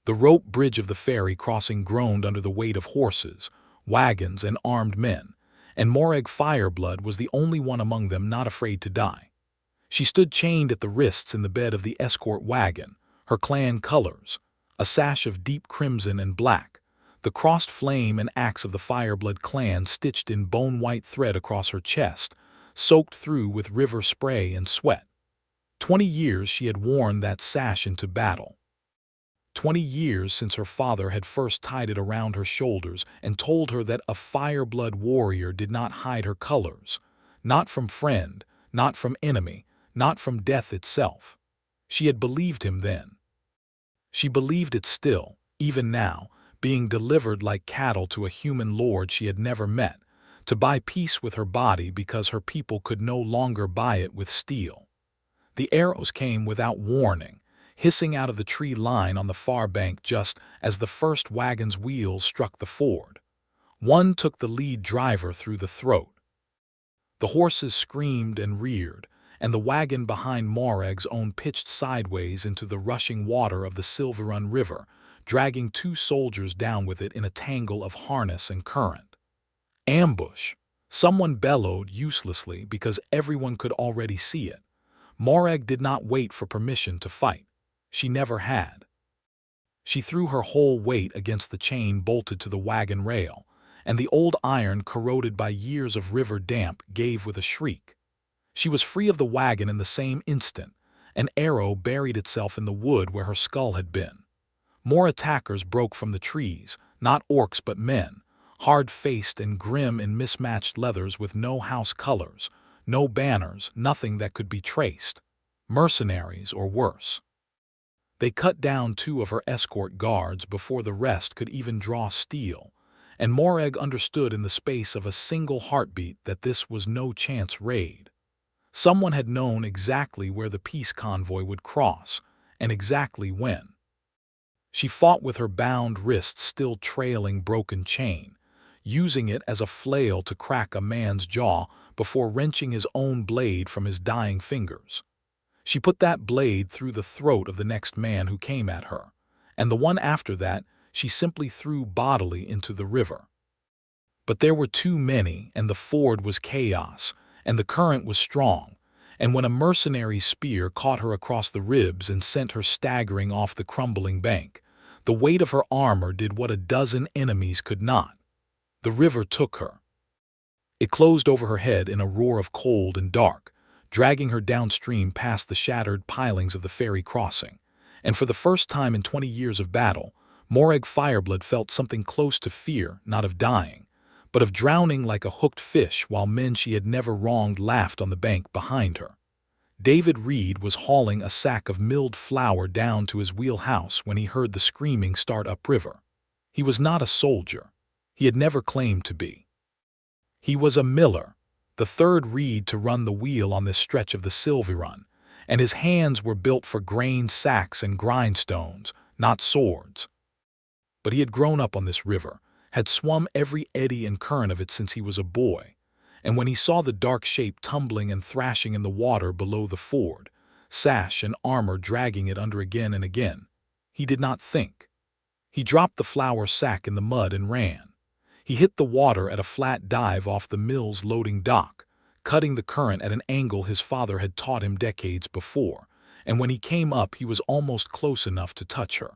The rope bridge of the ferry crossing groaned under the weight of horses, wagons, and armed men, and Morag Fireblood was the only one among them not afraid to die. She stood chained at the wrists in the bed of the escort wagon, her clan colors, a sash of deep crimson and black, the crossed flame and axe of the Fireblood clan stitched in bone-white thread across her chest, soaked through with river spray and sweat. 20 years she had worn that sash into battle. 20 years since her father had first tied it around her shoulders and told her that a Fireblood warrior did not hide her colors, not from friend, not from enemy, not from death itself. She had believed him then. She believed it still, even now, being delivered like cattle to a human lord she had never met, to buy peace with her body because her people could no longer buy it with steel. The arrows came without warning, hissing out of the tree line on the far bank just as the first wagon's wheels struck the ford. One took the lead driver through the throat. The horses screamed and reared, and the wagon behind Morag's own pitched sideways into the rushing water of the Silverrun River, dragging 2 soldiers down with it in a tangle of harness and current. Ambush! Someone bellowed uselessly because everyone could already see it. Morag did not wait for permission to fight. She never had. She threw her whole weight against the chain bolted to the wagon rail, and the old iron, corroded by years of river damp, gave with a shriek. She was free of the wagon in the same instant. An arrow buried itself in the wood where her skull had been. More attackers broke from the trees, not orcs but men, hard-faced and grim in mismatched leathers with no house colors, no banners, nothing that could be traced. Mercenaries or worse. They cut down 2 of her escort guards before the rest could even draw steel, and Morag understood in the space of a single heartbeat that this was no chance raid. Someone had known exactly where the peace convoy would cross, and exactly when. She fought with her bound wrists still trailing broken chain, using it as a flail to crack a man's jaw before wrenching his own blade from his dying fingers. She put that blade through the throat of the next man who came at her, and the one after that she simply threw bodily into the river. But there were too many, and the ford was chaos, and the current was strong, and when a mercenary's spear caught her across the ribs and sent her staggering off the crumbling bank, the weight of her armor did what a dozen enemies could not. The river took her. It closed over her head in a roar of cold and dark, dragging her downstream past the shattered pilings of the ferry crossing, and for the first time in 20 years of battle, Morag Fireblood felt something close to fear, not of dying, but of drowning like a hooked fish while men she had never wronged laughed on the bank behind her. David Reed was hauling a sack of milled flour down to his wheelhouse when he heard the screaming start upriver. He was not a soldier. He had never claimed to be. He was a miller, the third Reed to run the wheel on this stretch of the Silverrun, and his hands were built for grain sacks and grindstones, not swords. But he had grown up on this river, had swum every eddy and current of it since he was a boy, and when he saw the dark shape tumbling and thrashing in the water below the ford, sash and armor dragging it under again and again, he did not think. He dropped the flour sack in the mud and ran. He hit the water at a flat dive off the mill's loading dock, cutting the current at an angle his father had taught him decades before, and when he came up he was almost close enough to touch her.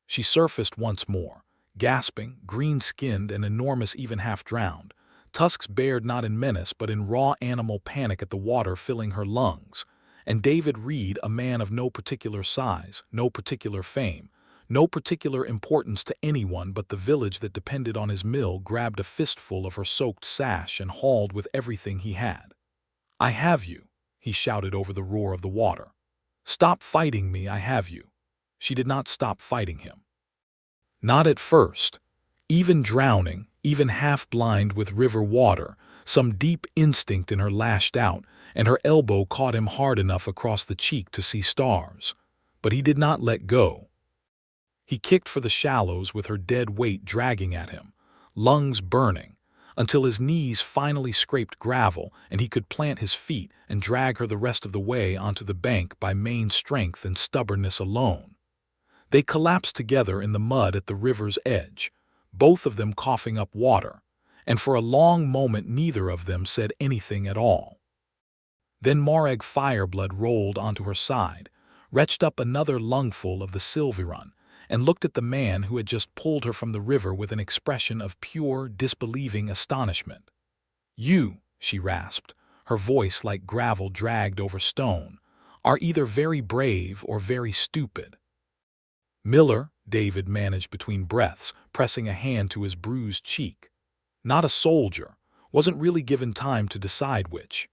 She surfaced once more, gasping, green-skinned and enormous, even half-drowned, tusks bared not in menace but in raw animal panic at the water filling her lungs, and David Reed, a man of no particular size, no particular fame, no particular importance to anyone but the village that depended on his mill, grabbed a fistful of her soaked sash and hauled with everything he had. "I have you," he shouted over the roar of the water. "Stop fighting me, I have you." She did not stop fighting him. Not at first. Even drowning, even half-blind with river water, some deep instinct in her lashed out, and her elbow caught him hard enough across the cheek to see stars. But he did not let go. He kicked for the shallows with her dead weight dragging at him, lungs burning, until his knees finally scraped gravel and he could plant his feet and drag her the rest of the way onto the bank by main strength and stubbornness alone. They collapsed together in the mud at the river's edge, both of them coughing up water, and for a long moment neither of them said anything at all. Then Morag Fireblood rolled onto her side, retched up another lungful of the Silveron, and looked at the man who had just pulled her from the river with an expression of pure, disbelieving astonishment. "You," she rasped, her voice like gravel dragged over stone, "are either very brave or very stupid." "Miller," David managed between breaths, pressing a hand to his bruised cheek. "Not a soldier. Wasn't really given time to decide which."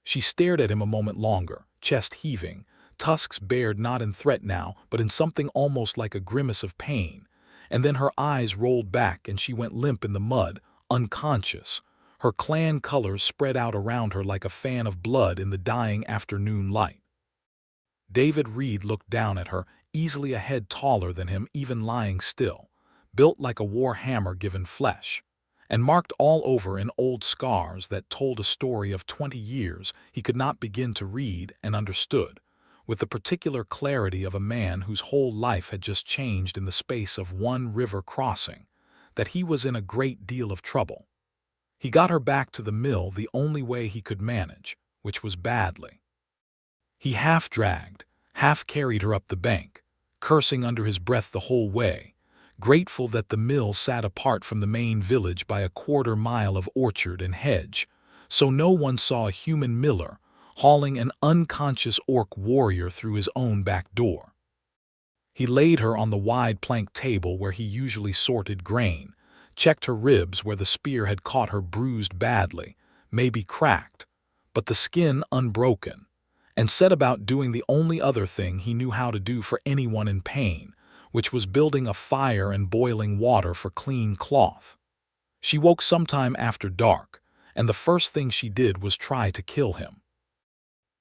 She stared at him a moment longer, chest heaving, tusks bared not in threat now, but in something almost like a grimace of pain, and then her eyes rolled back and she went limp in the mud, unconscious, her clan colors spread out around her like a fan of blood in the dying afternoon light. David Reed looked down at her, easily a head taller than him even lying still, built like a war hammer given flesh, and marked all over in old scars that told a story of 20 years he could not begin to read and understood, with the particular clarity of a man whose whole life had just changed in the space of one river crossing, that he was in a great deal of trouble. He got her back to the mill the only way he could manage, which was badly. He half dragged, half carried her up the bank, cursing under his breath the whole way, grateful that the mill sat apart from the main village by a quarter-mile of orchard and hedge, so no one saw a human miller hauling an unconscious orc warrior through his own back door. He laid her on the wide plank table where he usually sorted grain, checked her ribs where the spear had caught her bruised badly, maybe cracked, but the skin unbroken, and set about doing the only other thing he knew how to do for anyone in pain, which was building a fire and boiling water for clean cloth. She woke sometime after dark, and the first thing she did was try to kill him.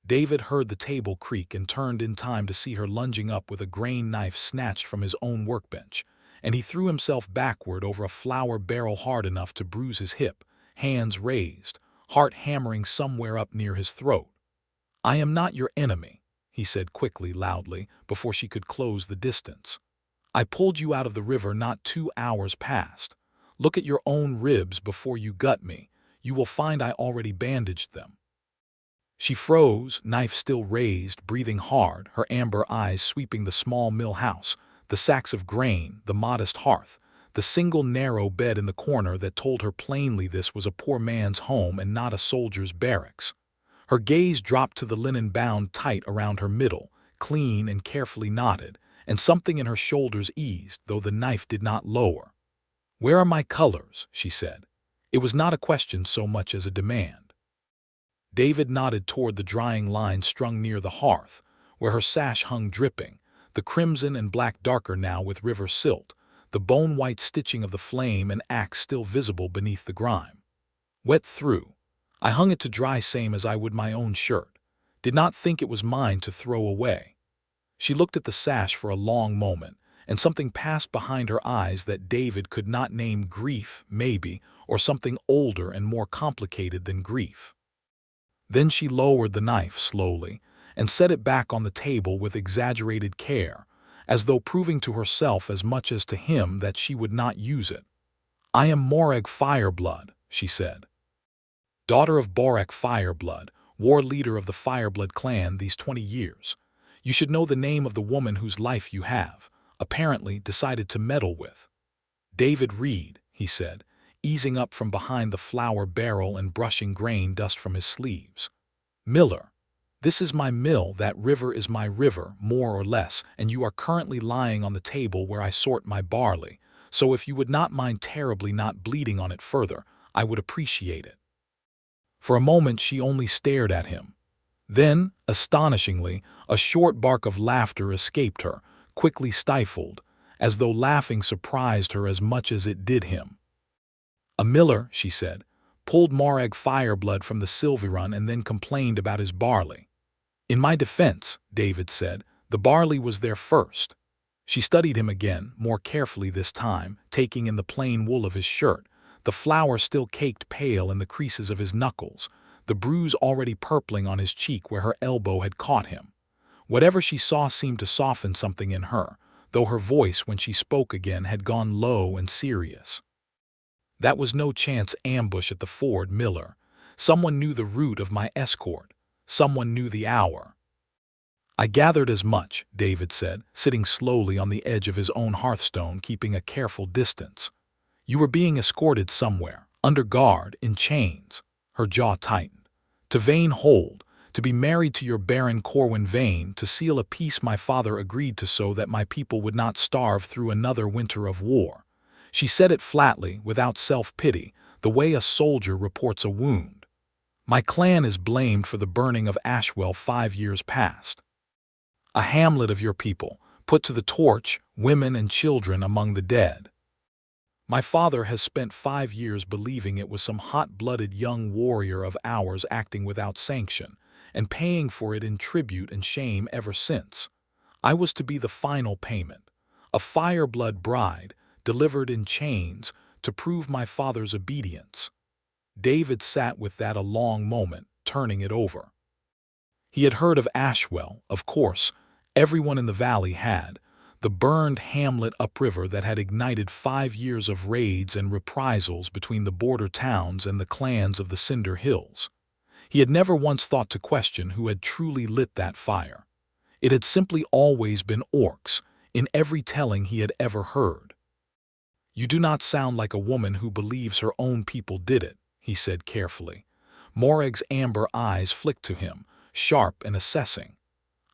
David heard the table creak and turned in time to see her lunging up with a grain knife snatched from his own workbench, and he threw himself backward over a flour barrel hard enough to bruise his hip, hands raised, heart hammering somewhere up near his throat. "I am not your enemy," he said quickly, loudly, before she could close the distance. "I pulled you out of the river not 2 hours past. Look at your own ribs before you gut me. You will find I already bandaged them." She froze, knife still raised, breathing hard, her amber eyes sweeping the small mill house, the sacks of grain, the modest hearth, the single narrow bed in the corner that told her plainly this was a poor man's home and not a soldier's barracks. Her gaze dropped to the linen bound tight around her middle, clean and carefully knotted, and something in her shoulders eased, though the knife did not lower. "Where are my colors?" she said. It was not a question so much as a demand. David nodded toward the drying line strung near the hearth, where her sash hung dripping, the crimson and black darker now with river silt, the bone-white stitching of the flame and axe still visible beneath the grime. "Wet through. I hung it to dry same as I would my own shirt. Did not think it was mine to throw away." She looked at the sash for a long moment, and something passed behind her eyes that David could not name. Grief, maybe, or something older and more complicated than grief. Then she lowered the knife slowly and set it back on the table with exaggerated care, as though proving to herself as much as to him that she would not use it. "I am Morag Fireblood," she said. "Daughter of Morag Fireblood, war leader of the Fireblood clan these 20 years. You should know the name of the woman whose life you have, apparently, decided to meddle with." "David Reed," he said, easing up from behind the flour barrel and brushing grain dust from his sleeves. "Miller. This is my mill, that river is my river, more or less, and you are currently lying on the table where I sort my barley, so if you would not mind terribly not bleeding on it further, I would appreciate it." For a moment she only stared at him. Then, astonishingly, a short bark of laughter escaped her, quickly stifled, as though laughing surprised her as much as it did him. "A miller," she said, "pulled Morag Fireblood from the Silveron and then complained about his barley." "In my defense," David said, "the barley was there first." She studied him again, more carefully this time, taking in the plain wool of his shirt, the flour still caked pale in the creases of his knuckles, the bruise already purpling on his cheek where her elbow had caught him. Whatever she saw seemed to soften something in her, though her voice when she spoke again had gone low and serious. "That was no chance ambush at the ford, Miller. Someone knew the route of my escort. Someone knew the hour." "I gathered as much," David said, sitting slowly on the edge of his own hearthstone, keeping a careful distance. "You were being escorted somewhere, under guard, in chains." Her jaw tightened. "To Vane Hold, to be married to your Baron Corwin Vane, to seal a peace my father agreed to so that my people would not starve through another winter of war." She said it flatly, without self-pity, the way a soldier reports a wound. "My clan is blamed for the burning of Ashwell 5 years past. A hamlet of your people, put to the torch, women and children among the dead. My father has spent 5 years believing it was some hot-blooded young warrior of ours acting without sanction, and paying for it in tribute and shame ever since. I was to be the final payment, a Fireblood bride, delivered in chains, to prove my father's obedience." David sat with that a long moment, turning it over. He had heard of Ashwell, of course. Everyone in the valley had. The burned hamlet upriver that had ignited 5 years of raids and reprisals between the border towns and the clans of the Cinder Hills. He had never once thought to question who had truly lit that fire. It had simply always been orcs, in every telling he had ever heard. "You do not sound like a woman who believes her own people did it," he said carefully. Morag's amber eyes flicked to him, sharp and assessing.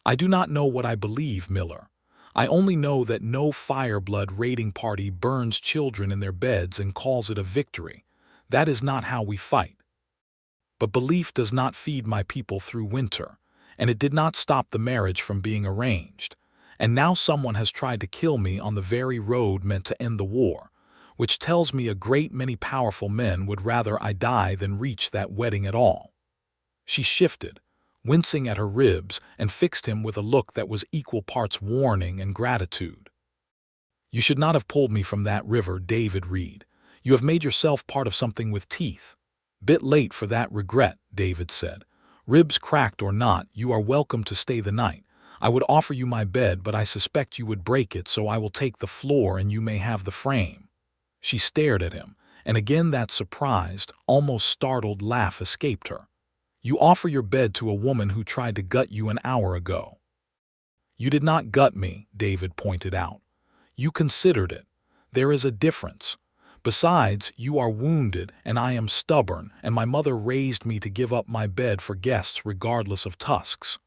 "I do not know what I believe, Miller. I only know that no Fireblood raiding party burns children in their beds and calls it a victory. That is not how we fight. But belief does not feed my people through winter, and it did not stop the marriage from being arranged. And now someone has tried to kill me on the very road meant to end the war, which tells me a great many powerful men would rather I die than reach that wedding at all." She shifted, wincing at her ribs, and fixed him with a look that was equal parts warning and gratitude. "You should not have pulled me from that river, David Reed. You have made yourself part of something with teeth." "Bit late for that regret," David said. "Ribs cracked or not, you are welcome to stay the night. I would offer you my bed, but I suspect you would break it, so I will take the floor and you may have the frame." She stared at him, and again that surprised, almost startled laugh escaped her. "You offer your bed to a woman who tried to gut you an hour ago." "You did not gut me," David pointed out. "You considered it. There is a difference. Besides, you are wounded, and I am stubborn, and my mother raised me to give up my bed for guests regardless of tusks."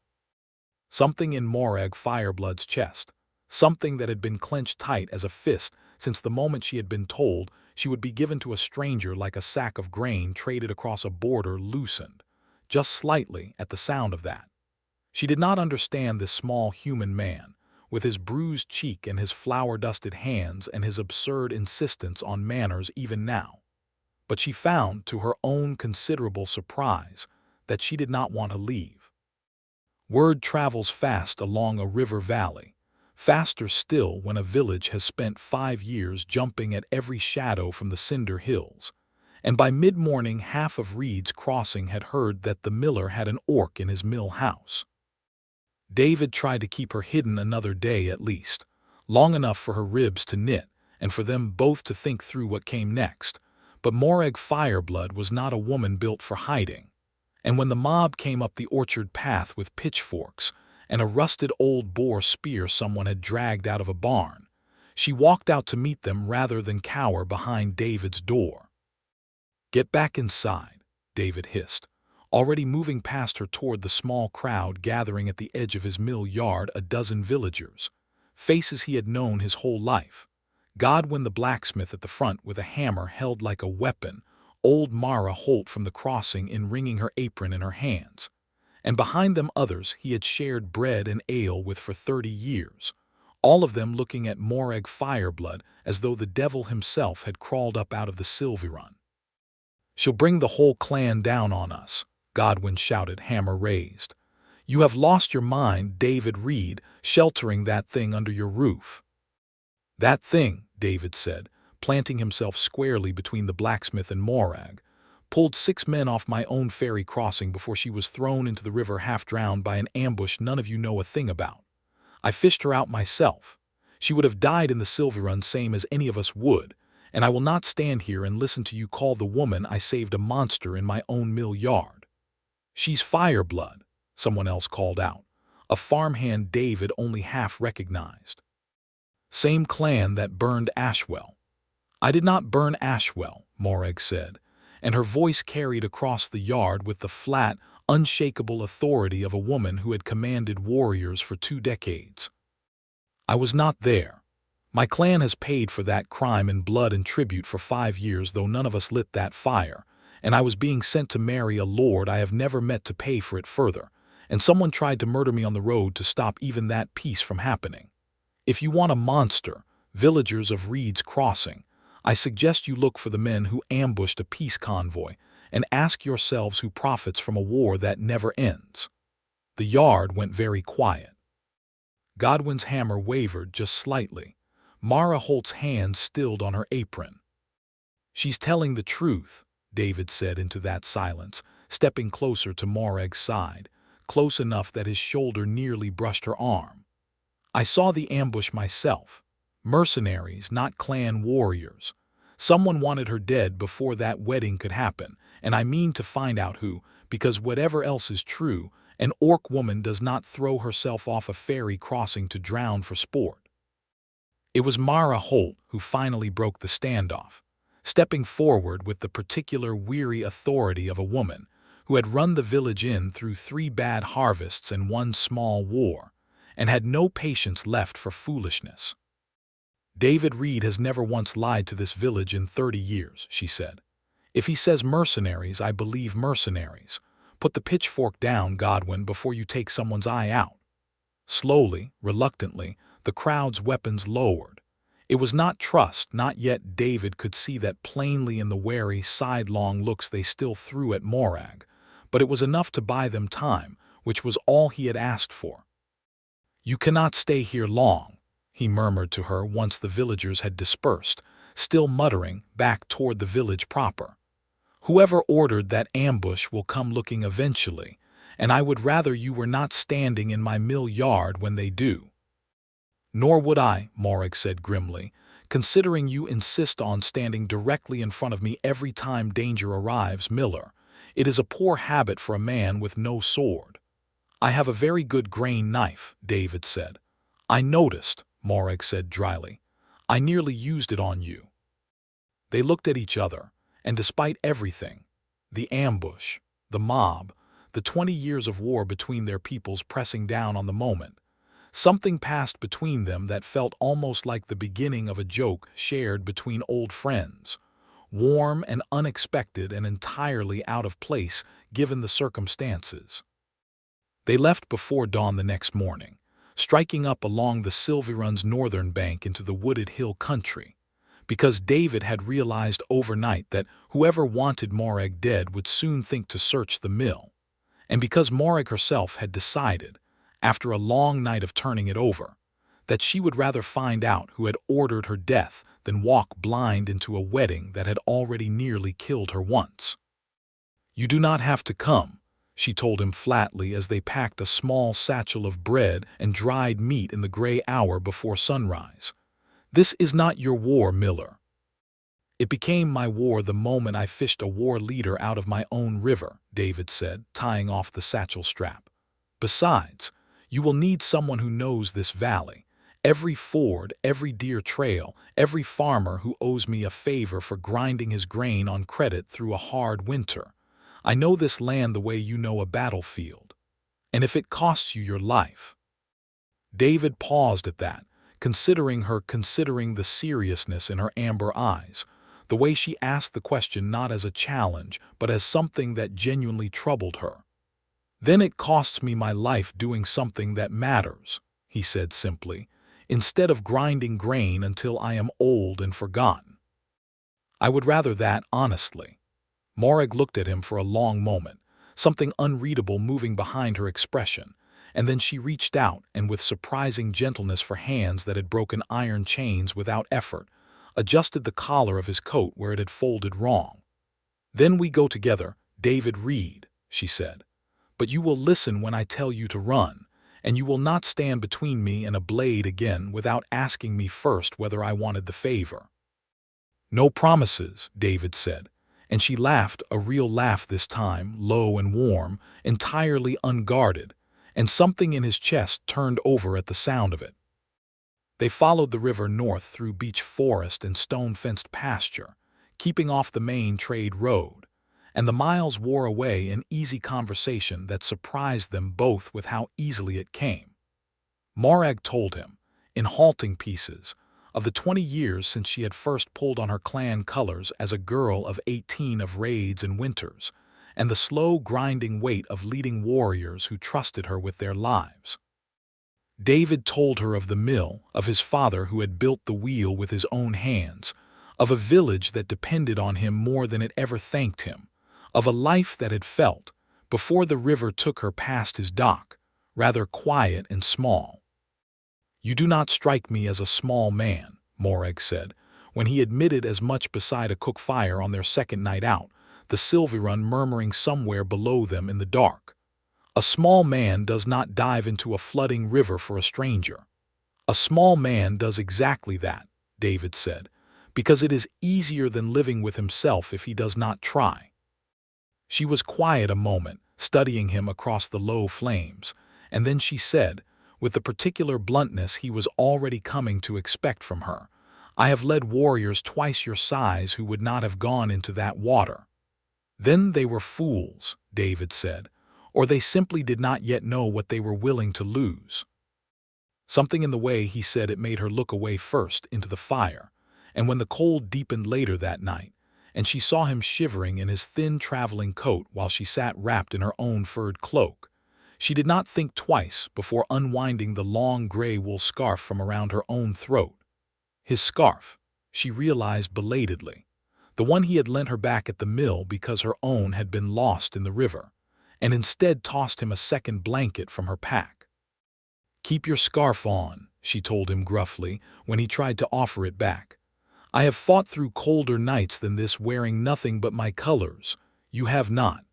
Something in Morag Fireblood's chest, something that had been clenched tight as a fist since the moment she had been told she would be given to a stranger like a sack of grain traded across a border, loosened, just slightly, at the sound of that. She did not understand this small human man, with his bruised cheek and his flour-dusted hands and his absurd insistence on manners even now. But she found, to her own considerable surprise, that she did not want to leave. Word travels fast along a river valley, faster still when a village has spent 5 years jumping at every shadow from the Cinder Hills, and by mid-morning half of Reed's Crossing had heard that the miller had an orc in his mill house. David tried to keep her hidden another day at least, long enough for her ribs to knit and for them both to think through what came next, but Morag Fireblood was not a woman built for hiding. And when the mob came up the orchard path with pitchforks and a rusted old boar spear someone had dragged out of a barn, she walked out to meet them rather than cower behind David's door. "Get back inside," David hissed, already moving past her toward the small crowd gathering at the edge of his mill yard, a dozen villagers, faces he had known his whole life. Godwin the blacksmith at the front with a hammer held like a weapon, old Mara Holt from the crossing in wringing her apron in her hands, and behind them others he had shared bread and ale with for 30 years, all of them looking at Morag Fireblood as though the devil himself had crawled up out of the Sylvirun. "She'll bring the whole clan down on us," Godwin shouted, hammer raised. "You have lost your mind, David Reed, sheltering that thing under your roof." "That thing," David said, planting himself squarely between the blacksmith and Morag, "pulled 6 men off my own ferry crossing before she was thrown into the river half-drowned by an ambush none of you know a thing about. I fished her out myself. She would have died in the Silver Run same as any of us would, and I will not stand here and listen to you call the woman I saved a monster in my own mill yard. She's Fireblood, someone else called out, a farmhand David only half recognized. Same clan that burned Ashwell. I did not burn Ashwell, Morag said, and her voice carried across the yard with the flat, unshakable authority of a woman who had commanded warriors for 2 decades. I was not there. My clan has paid for that crime in blood and tribute for 5 years, though none of us lit that fire, and I was being sent to marry a lord I have never met to pay for it further, and someone tried to murder me on the road to stop even that piece from happening. If you want a monster, villagers of Reed's Crossing, I suggest you look for the men who ambushed a peace convoy and ask yourselves who profits from a war that never ends. The yard went very quiet. Godwin's hammer wavered just slightly. Mara Holt's hand stilled on her apron. She's telling the truth, David said into that silence, stepping closer to Morag's side, close enough that his shoulder nearly brushed her arm. I saw the ambush myself. Mercenaries, not clan warriors. Someone wanted her dead before that wedding could happen, and I mean to find out who, because whatever else is true, an orc woman does not throw herself off a ferry crossing to drown for sport. It was Mara Holt who finally broke the standoff, stepping forward with the particular weary authority of a woman who had run the village in through 3 bad harvests and 1 small war, and had no patience left for foolishness. David Reed has never once lied to this village in 30 years, she said. If he says mercenaries, I believe mercenaries. Put the pitchfork down, Godwin, before you take someone's eye out. Slowly, reluctantly, the crowd's weapons lowered. It was not trust, not yet. David could see that plainly in the wary, sidelong looks they still threw at Morag, but it was enough to buy them time, which was all he had asked for. You cannot stay here long, he murmured to her once the villagers had dispersed, still muttering, back toward the village proper. Whoever ordered that ambush will come looking eventually, and I would rather you were not standing in my mill yard when they do. Nor would I, Morag said grimly, considering you insist on standing directly in front of me every time danger arrives, Miller. It is a poor habit for a man with no sword. I have a very good grain knife, David said. I noticed, Morag said dryly. I nearly used it on you. They looked at each other, and despite everything, the ambush, the mob, the 20 years of war between their peoples pressing down on the moment, something passed between them that felt almost like the beginning of a joke shared between old friends, warm and unexpected and entirely out of place given the circumstances. They left before dawn the next morning, striking up along the Silver Run's northern bank into the wooded hill country, because David had realized overnight that whoever wanted Morag dead would soon think to search the mill, and because Morag herself had decided, after a long night of turning it over, that she would rather find out who had ordered her death than walk blind into a wedding that had already nearly killed her once. You do not have to come, she told him flatly as they packed a small satchel of bread and dried meat in the gray hour before sunrise. This is not your war, Miller. It became my war the moment I fished a war leader out of my own river, David said, tying off the satchel strap. Besides, you will need someone who knows this valley, every ford, every deer trail, every farmer who owes me a favor for grinding his grain on credit through a hard winter. I know this land the way you know a battlefield. And if it costs you your life. David paused at that, considering the seriousness in her amber eyes, the way she asked the question not as a challenge, but as something that genuinely troubled her. Then it costs me my life doing something that matters, he said simply, instead of grinding grain until I am old and forgotten. I would rather that, honestly. Morag looked at him for a long moment, something unreadable moving behind her expression, and then she reached out and with surprising gentleness for hands that had broken iron chains without effort, adjusted the collar of his coat where it had folded wrong. Then we go together, David Reed, she said. But you will listen when I tell you to run, and you will not stand between me and a blade again without asking me first whether I wanted the favor." "No promises," David said, and she laughed, a real laugh this time, low and warm, entirely unguarded, and something in his chest turned over at the sound of it. They followed the river north through beech forest and stone-fenced pasture, keeping off the main trade road, and the miles wore away in easy conversation that surprised them both with how easily it came. Morag told him, in halting pieces, of the 20 years since she had first pulled on her clan colors as a girl of 18 of raids and winters, and the slow grinding weight of leading warriors who trusted her with their lives. David told her of the mill, of his father who had built the wheel with his own hands, of a village that depended on him more than it ever thanked him, of a life that had felt, before the river took her past his dock, rather quiet and small. "You do not strike me as a small man," Morag said, when he admitted as much beside a cook fire on their second night out, the Sylvirun murmuring somewhere below them in the dark. "A small man does not dive into a flooding river for a stranger." "A small man does exactly that," David said, "because it is easier than living with himself if he does not try." She was quiet a moment, studying him across the low flames, and then she said, with the particular bluntness he was already coming to expect from her, "I have led warriors twice your size who would not have gone into that water." "Then they were fools," David said, "or they simply did not yet know what they were willing to lose." Something in the way he said it made her look away first into the fire, and when the cold deepened later that night, and she saw him shivering in his thin traveling coat while she sat wrapped in her own furred cloak, she did not think twice before unwinding the long gray wool scarf from around her own throat. His scarf, she realized belatedly, the one he had lent her back at the mill because her own had been lost in the river, and instead tossed him a second blanket from her pack. "Keep your scarf on," she told him gruffly when he tried to offer it back. "I have fought through colder nights than this wearing nothing but my colors. You have not."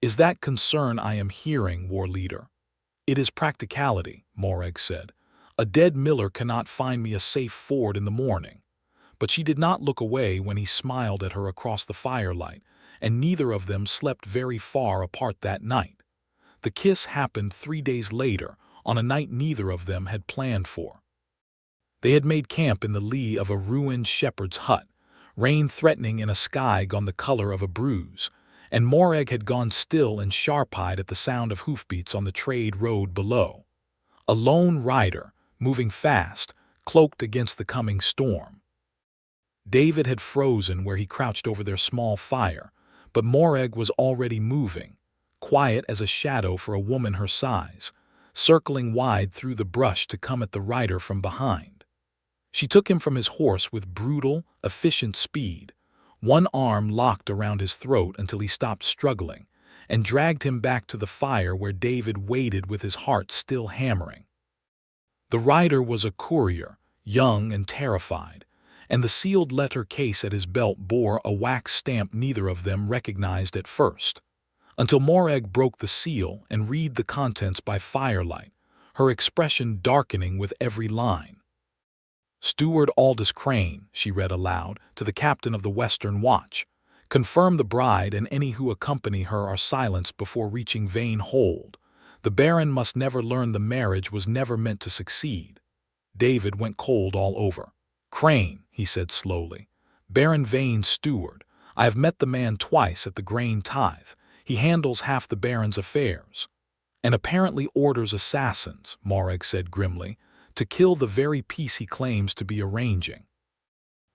"Is that concern I am hearing, war leader?" "It is practicality," Morag said. "A dead miller cannot find me a safe ford in the morning." But she did not look away when he smiled at her across the firelight, and neither of them slept very far apart that night. The kiss happened 3 days later, on a night neither of them had planned for. They had made camp in the lee of a ruined shepherd's hut, rain threatening in a sky gone the color of a bruise, and Morag had gone still and sharp-eyed at the sound of hoofbeats on the trade road below. A lone rider, moving fast, cloaked against the coming storm. David had frozen where he crouched over their small fire, but Morag was already moving, quiet as a shadow for a woman her size, circling wide through the brush to come at the rider from behind. She took him from his horse with brutal, efficient speed, one arm locked around his throat until he stopped struggling, and dragged him back to the fire where David waited with his heart still hammering. The rider was a courier, young and terrified, and the sealed letter case at his belt bore a wax stamp neither of them recognized at first, until Morag broke the seal and read the contents by firelight, her expression darkening with every line. "Steward Aldous Crane," she read aloud, "to the captain of the Western Watch. Confirm the bride and any who accompany her are silenced before reaching Vane Hold. The Baron must never learn the marriage was never meant to succeed." David went cold all over. "Crane," he said slowly. "Baron Vane's steward. I have met the man twice at the grain tithe. He handles half the Baron's affairs." "And apparently orders assassins," Morag said grimly, "to kill the very peace he claims to be arranging."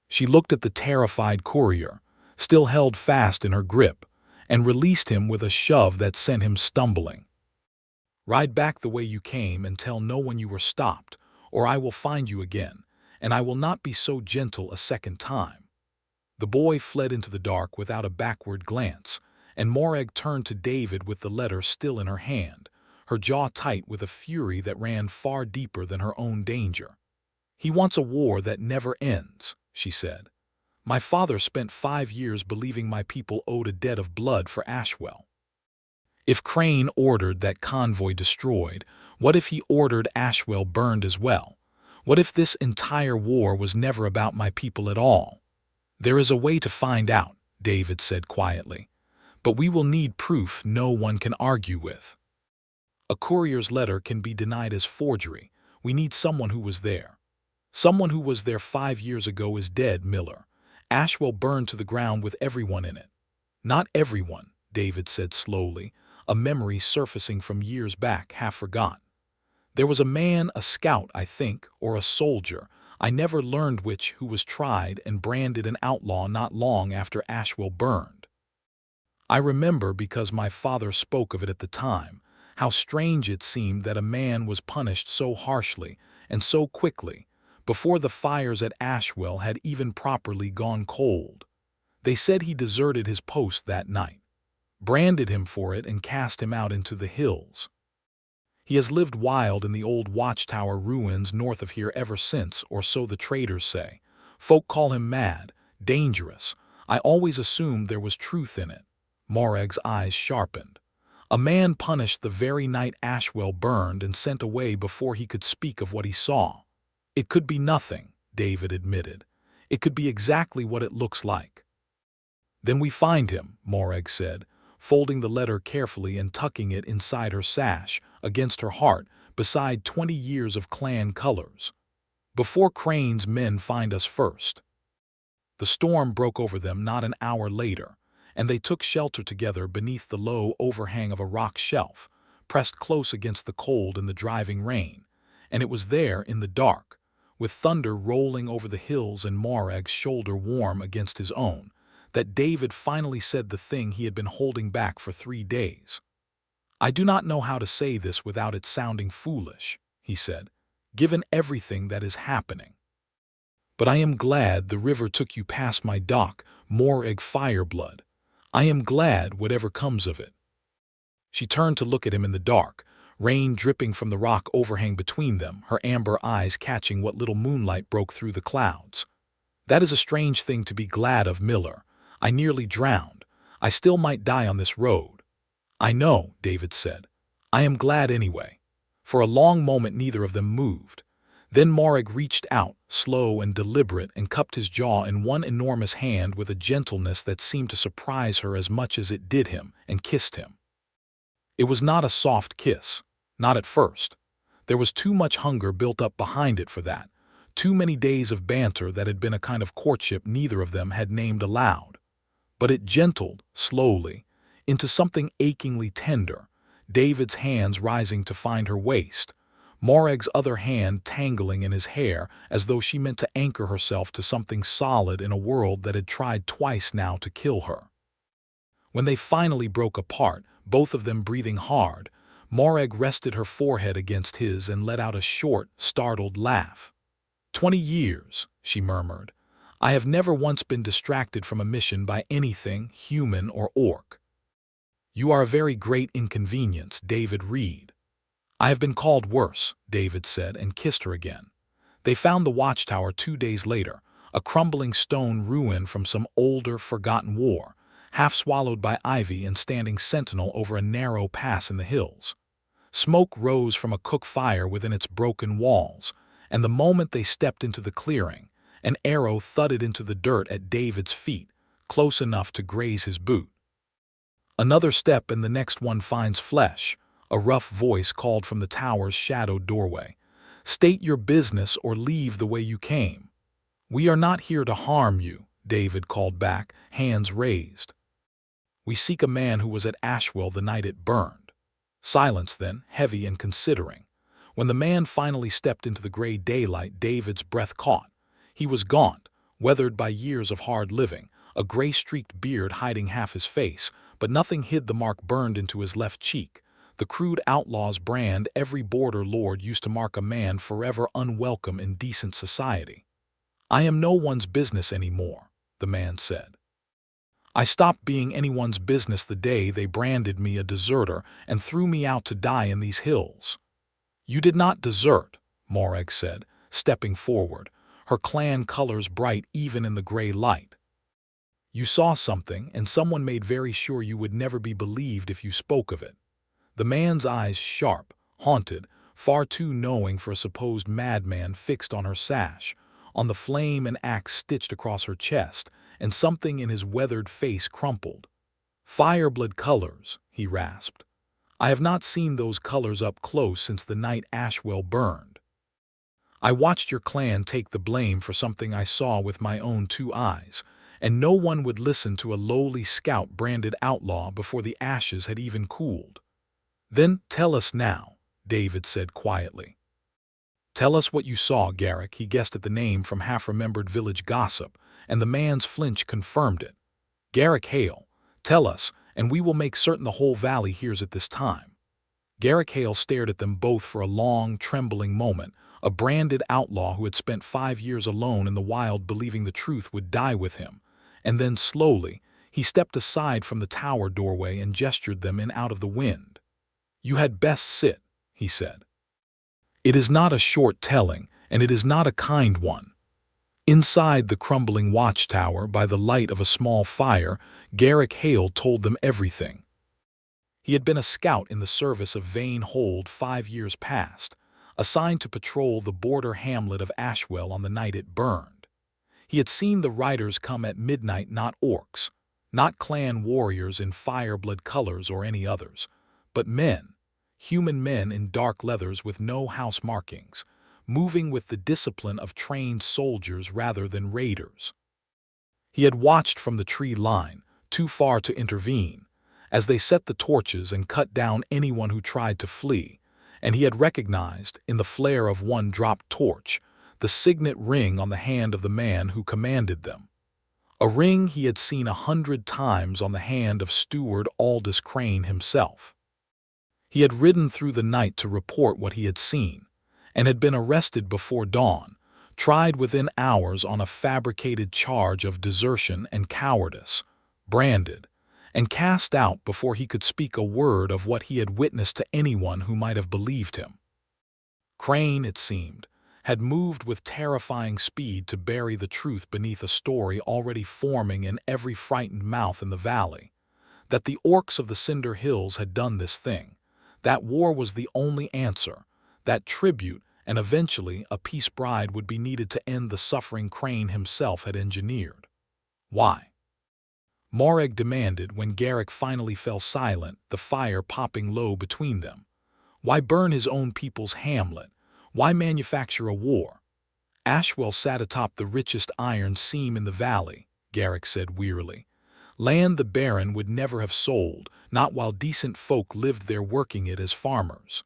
She looked at the terrified courier, still held fast in her grip, and released him with a shove that sent him stumbling. "Ride back the way you came and tell no one you were stopped, or I will find you again, and I will not be so gentle a second time." The boy fled into the dark without a backward glance, and Morag turned to David with the letter still in her hand, her jaw tight with a fury that ran far deeper than her own danger. "He wants a war that never ends," she said. "My father spent 5 years believing my people owed a debt of blood for Ashwell. If Crane ordered that convoy destroyed, what if he ordered Ashwell burned as well? What if this entire war was never about my people at all? There is a way to find out, David said quietly. But we will need proof no one can argue with. A courier's letter can be denied as forgery. We need someone who was there. Someone who was there 5 years ago is dead, Miller. Ashwell burned to the ground with everyone in it. Not everyone, David said slowly, a memory surfacing from years back, half forgotten. There was a man, a scout, I think, or a soldier, I never learned which, who was tried and branded an outlaw not long after Ashwell burned. I remember, because my father spoke of it at the time, how strange it seemed that a man was punished so harshly and so quickly, before the fires at Ashwell had even properly gone cold. They said he deserted his post that night, branded him for it, and cast him out into the hills. He has lived wild in the old watchtower ruins north of here ever since, or so the traders say. Folk call him mad, dangerous. I always assumed there was truth in it. Morag's eyes sharpened. A man punished the very night Ashwell burned and sent away before he could speak of what he saw. It could be nothing, David admitted. It could be exactly what it looks like. Then we find him, Morag said, folding the letter carefully and tucking it inside her sash, against her heart, beside 20 years of clan colors. Before Crane's men find us first. The storm broke over them not an hour later, and they took shelter together beneath the low overhang of a rock shelf, pressed close against the cold and the driving rain. And it was there, in the dark, with thunder rolling over the hills and Morag's shoulder warm against his own, that David finally said the thing he had been holding back for 3 days. I do not know how to say this without it sounding foolish, he said, given everything that is happening. But I am glad the river took you past my dock, Morag Fireblood. I am glad, whatever comes of it. She turned to look at him in the dark, rain dripping from the rock overhang between them, her amber eyes catching what little moonlight broke through the clouds. That is a strange thing to be glad of, Miller. I nearly drowned. I still might die on this road. I know, David said. I am glad anyway. For a long moment neither of them moved. Then Morag reached out, slow and deliberate, and cupped his jaw in one enormous hand with a gentleness that seemed to surprise her as much as it did him, and kissed him. It was not a soft kiss. Not at first. There was too much hunger built up behind it for that. Too many days of banter that had been a kind of courtship neither of them had named aloud. But it gentled, slowly, into something achingly tender, David's hands rising to find her waist, Morag's other hand tangling in his hair as though she meant to anchor herself to something solid in a world that had tried twice now to kill her. When they finally broke apart, both of them breathing hard, Morag rested her forehead against his and let out a short, startled laugh. 20 years, she murmured. I have never once been distracted from a mission by anything, human or orc. You are a very great inconvenience, David Reed. I have been called worse, David said, and kissed her again. They found the watchtower 2 days later, a crumbling stone ruin from some older, forgotten war, half swallowed by ivy and standing sentinel over a narrow pass in the hills. Smoke rose from a cook fire within its broken walls, and the moment they stepped into the clearing, an arrow thudded into the dirt at David's feet, close enough to graze his boot. Another step and the next one finds flesh, a rough voice called from the tower's shadowed doorway. State your business or leave the way you came. We are not here to harm you, David called back, hands raised. We seek a man who was at Ashwell the night it burned. Silence then, heavy and considering. When the man finally stepped into the gray daylight, David's breath caught. He was gaunt, weathered by years of hard living, a gray-streaked beard hiding half his face, but nothing hid the mark burned into his left cheek, the crude outlaw's brand every border lord used to mark a man forever unwelcome in decent society. I am no one's business anymore, the man said. I stopped being anyone's business the day they branded me a deserter and threw me out to die in these hills. You did not desert, Morag said, stepping forward, her clan colors bright even in the gray light. You saw something, and someone made very sure you would never be believed if you spoke of it." The man's eyes sharp, haunted, far too knowing for a supposed madman fixed on her sash, on the flame and axe stitched across her chest, and something in his weathered face crumpled. "Fireblood colors," he rasped. "I have not seen those colors up close since the night Ashwell burned. I watched your clan take the blame for something I saw with my own two eyes, and no one would listen to a lowly scout branded outlaw before the ashes had even cooled." "Then tell us now," David said quietly. "Tell us what you saw, Garrick." He guessed at the name from half-remembered village gossip, and the man's flinch confirmed it. "Garrick Hale, tell us, and we will make certain the whole valley hears it this time." Garrick Hale stared at them both for a long, trembling moment, a branded outlaw who had spent 5 years alone in the wild believing the truth would die with him, and then slowly, he stepped aside from the tower doorway and gestured them in out of the wind. "You had best sit," he said. "It is not a short telling, and it is not a kind one." Inside the crumbling watchtower, by the light of a small fire, Garrick Hale told them everything. He had been a scout in the service of Vane Hold 5 years past, assigned to patrol the border hamlet of Ashwell on the night it burned. He had seen the riders come at midnight, not orcs, not clan warriors in fireblood colors or any others, but men, human men in dark leathers with no house markings, moving with the discipline of trained soldiers rather than raiders. He had watched from the tree line, too far to intervene, as they set the torches and cut down anyone who tried to flee, and he had recognized, in the flare of one dropped torch, the signet ring on the hand of the man who commanded them. A ring he had seen 100 times on the hand of Steward Aldous Crane himself. He had ridden through the night to report what he had seen, and had been arrested before dawn, tried within hours on a fabricated charge of desertion and cowardice, branded, and cast out before he could speak a word of what he had witnessed to anyone who might have believed him. Crane, it seemed, had moved with terrifying speed to bury the truth beneath a story already forming in every frightened mouth in the valley, that the orcs of the Cinder Hills had done this thing, that war was the only answer, that tribute and eventually a peace bride would be needed to end the suffering Crane himself had engineered. "Why?" Morag demanded when Garrick finally fell silent, the fire popping low between them. "Why burn his own people's hamlet? Why manufacture a war?" "Ashwell sat atop the richest iron seam in the valley," Garrick said wearily. "Land the Baron would never have sold, not while decent folk lived there working it as farmers.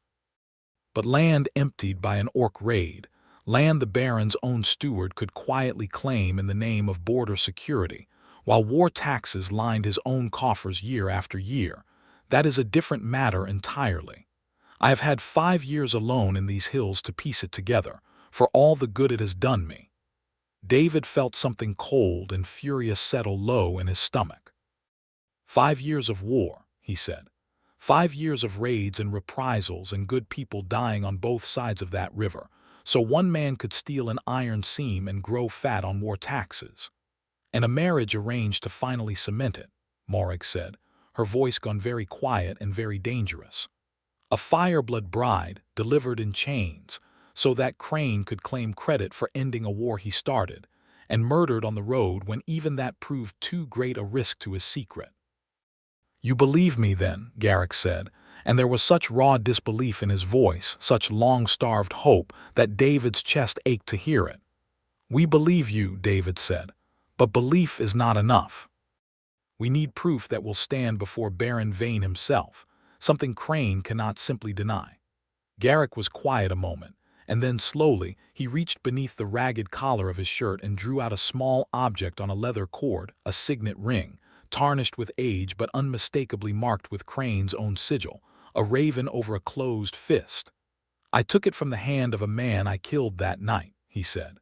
But land emptied by an orc raid, land the Baron's own steward could quietly claim in the name of border security, while war taxes lined his own coffers year after year, that is a different matter entirely. I have had 5 years alone in these hills to piece it together, for all the good it has done me." David felt something cold and furious settle low in his stomach. 5 years of war," he said. 5 years of raids and reprisals and good people dying on both sides of that river, so one man could steal an iron seam and grow fat on war taxes. "And a marriage arranged to finally cement it," Morag said, her voice gone very quiet and very dangerous. "A fireblood bride, delivered in chains, so that Crane could claim credit for ending a war he started, and murdered on the road when even that proved too great a risk to his secret." "You believe me, then," Garrick said, and there was such raw disbelief in his voice, such long-starved hope, that David's chest ached to hear it. "We believe you," David said, "but belief is not enough. We need proof that will stand before Baron Vane himself, something Crane cannot simply deny." Garrick was quiet a moment, and then slowly he reached beneath the ragged collar of his shirt and drew out a small object on a leather cord, a signet ring, tarnished with age but unmistakably marked with Crane's own sigil, a raven over a closed fist. "I took it from the hand of a man I killed that night," he said.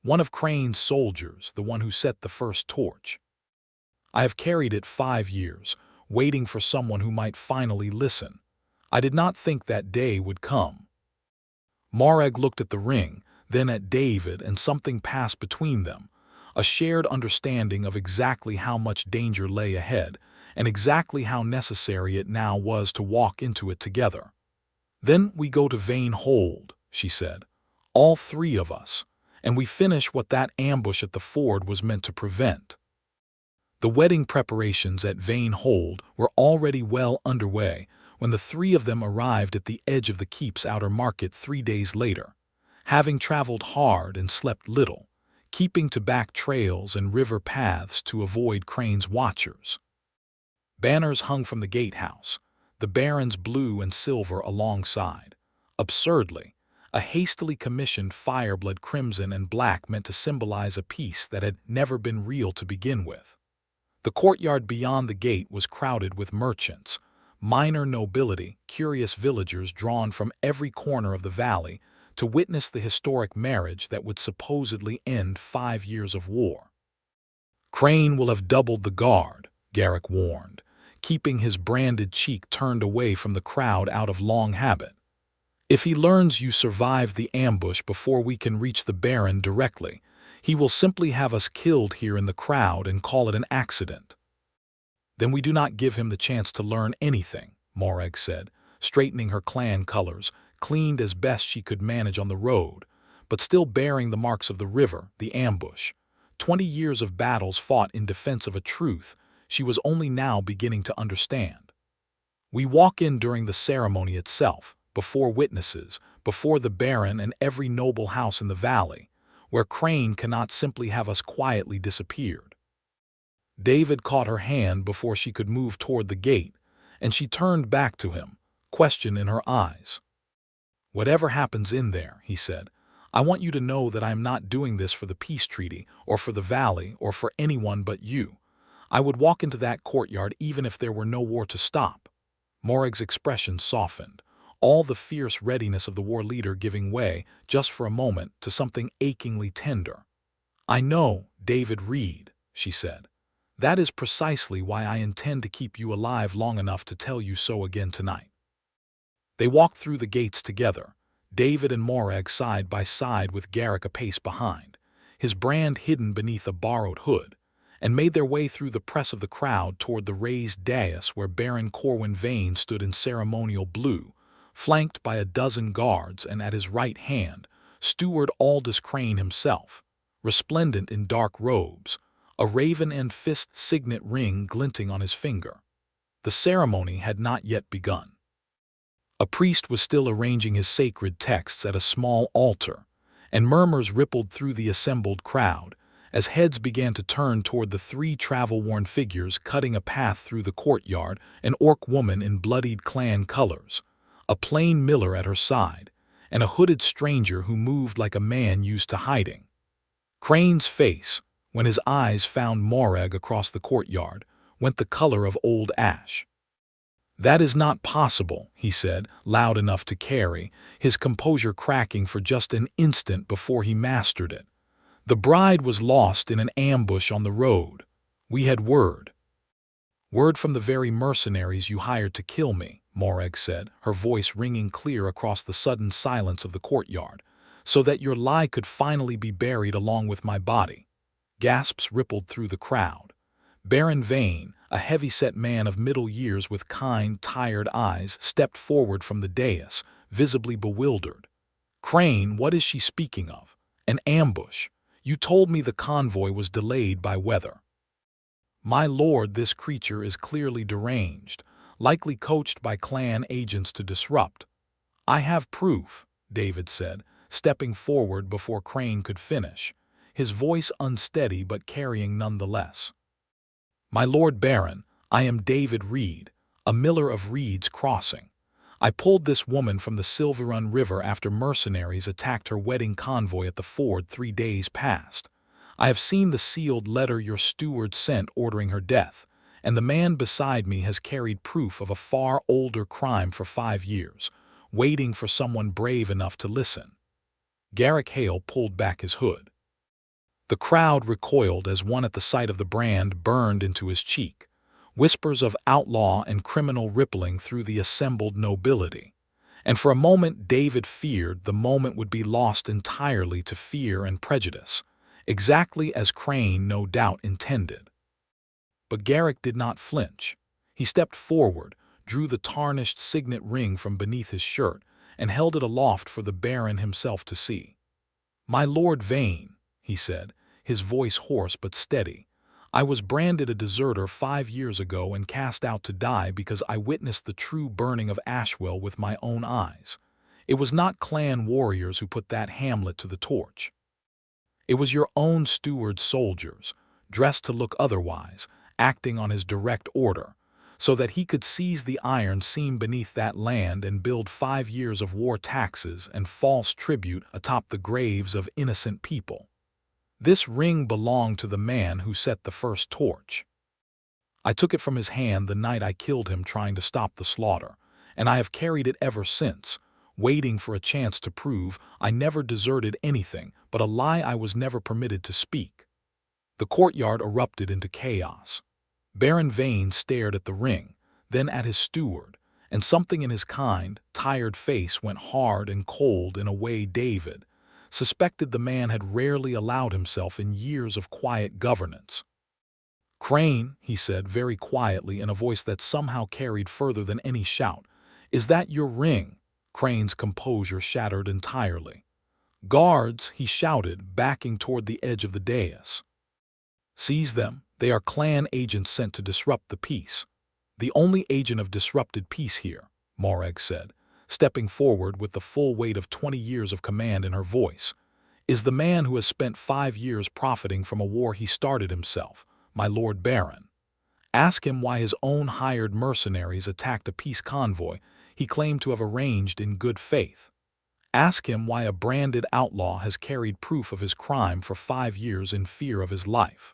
"One of Crane's soldiers, the one who set the first torch. I have carried it 5 years, waiting for someone who might finally listen. I did not think that day would come." Morag looked at the ring, then at David, and something passed between them, a shared understanding of exactly how much danger lay ahead and exactly how necessary it now was to walk into it together. "Then we go to Vane Hold," she said, "all three of us, and we finish what that ambush at the ford was meant to prevent." The wedding preparations at Vane Hold were already well underway when the three of them arrived at the edge of the keep's outer market 3 days later, having traveled hard and slept little, keeping to back trails and river paths to avoid Crane's watchers. Banners hung from the gatehouse, the Baron's blue and silver alongside. Absurdly, a hastily commissioned Fireblood crimson and black meant to symbolize a peace that had never been real to begin with. The courtyard beyond the gate was crowded with merchants, minor nobility, curious villagers drawn from every corner of the valley to witness the historic marriage that would supposedly end 5 years of war. "Crane will have doubled the guard," Garrick warned, keeping his branded cheek turned away from the crowd out of long habit. "If he learns you survived the ambush before we can reach the Baron directly, he will simply have us killed here in the crowd and call it an accident." "Then we do not give him the chance to learn anything," Morag said, straightening her clan colors, cleaned as best she could manage on the road, but still bearing the marks of the river, the ambush. 20 years of battles fought in defense of a truth she was only now beginning to understand. "We walk in during the ceremony itself, before witnesses, before the Baron and every noble house in the valley, where Crane cannot simply have us quietly disappeared." David caught her hand before she could move toward the gate, and she turned back to him, question in her eyes. "Whatever happens in there," he said, "I want you to know that I am not doing this for the peace treaty, or for the valley, or for anyone but you. I would walk into that courtyard even if there were no war to stop." Morag's expression softened, all the fierce readiness of the war leader giving way, just for a moment, to something achingly tender. "I know, David Reed," she said. "That is precisely why I intend to keep you alive long enough to tell you so again tonight." They walked through the gates together, David and Morag side by side with Garrick a pace behind, his brand hidden beneath a borrowed hood, and made their way through the press of the crowd toward the raised dais where Baron Corwin Vane stood in ceremonial blue, flanked by a dozen guards, and at his right hand, Steward Aldous Crane himself, resplendent in dark robes, a raven and fist signet ring glinting on his finger. The ceremony had not yet begun. A priest was still arranging his sacred texts at a small altar, and murmurs rippled through the assembled crowd as heads began to turn toward the three travel-worn figures cutting a path through the courtyard, an orc woman in bloodied clan colors, a plain miller at her side, and a hooded stranger who moved like a man used to hiding. Crane's face, when his eyes found Morag across the courtyard, went the color of old ash. "That is not possible," he said, loud enough to carry, his composure cracking for just an instant before he mastered it. "The bride was lost in an ambush on the road. We had word." "Word from the very mercenaries you hired to kill me," Morag said, her voice ringing clear across the sudden silence of the courtyard, "so that your lie could finally be buried along with my body." Gasps rippled through the crowd. Baron Vane, a heavy-set man of middle years with kind, tired eyes, stepped forward from the dais, visibly bewildered. "Crane, what is she speaking of? An ambush? You told me the convoy was delayed by weather." "My lord, this creature is clearly deranged, likely coached by clan agents to disrupt." "I have proof," David said, stepping forward before Crane could finish, his voice unsteady but carrying nonetheless. "My Lord Baron, I am David Reed, a miller of Reed's Crossing. I pulled this woman from the Silverrun River after mercenaries attacked her wedding convoy at the ford 3 days past. I have seen the sealed letter your steward sent ordering her death, and the man beside me has carried proof of a far older crime for 5 years, waiting for someone brave enough to listen." Garrick Hale pulled back his hood. The crowd recoiled as one at the sight of the brand burned into his cheek, whispers of outlaw and criminal rippling through the assembled nobility, and for a moment David feared the moment would be lost entirely to fear and prejudice, exactly as Crane no doubt intended. But Garrick did not flinch. He stepped forward, drew the tarnished signet ring from beneath his shirt, and held it aloft for the Baron himself to see. "My Lord Vane," he said, his voice hoarse but steady, "I was branded a deserter 5 years ago and cast out to die because I witnessed the true burning of Ashwell with my own eyes. It was not clan warriors who put that hamlet to the torch. It was your own steward's soldiers, dressed to look otherwise, acting on his direct order, so that he could seize the iron seam beneath that land and build 5 years of war taxes and false tribute atop the graves of innocent people. This ring belonged to the man who set the first torch. I took it from his hand the night I killed him trying to stop the slaughter, and I have carried it ever since, waiting for a chance to prove I never deserted anything but a lie I was never permitted to speak." The courtyard erupted into chaos. Baron Vane stared at the ring, then at his steward, and something in his kind, tired face went hard and cold in a way David suspected the man had rarely allowed himself in years of quiet governance. "Crane," he said very quietly in a voice that somehow carried further than any shout, "is that your ring?" Crane's composure shattered entirely. "Guards," he shouted, backing toward the edge of the dais. "Seize them. They are clan agents sent to disrupt the peace." "The only agent of disrupted peace here," Morag said, stepping forward with the full weight of 20 years of command in her voice, "is the man who has spent 5 years profiting from a war he started himself, my Lord Baron. Ask him why his own hired mercenaries attacked a peace convoy he claimed to have arranged in good faith. Ask him why a branded outlaw has carried proof of his crime for 5 years in fear of his life."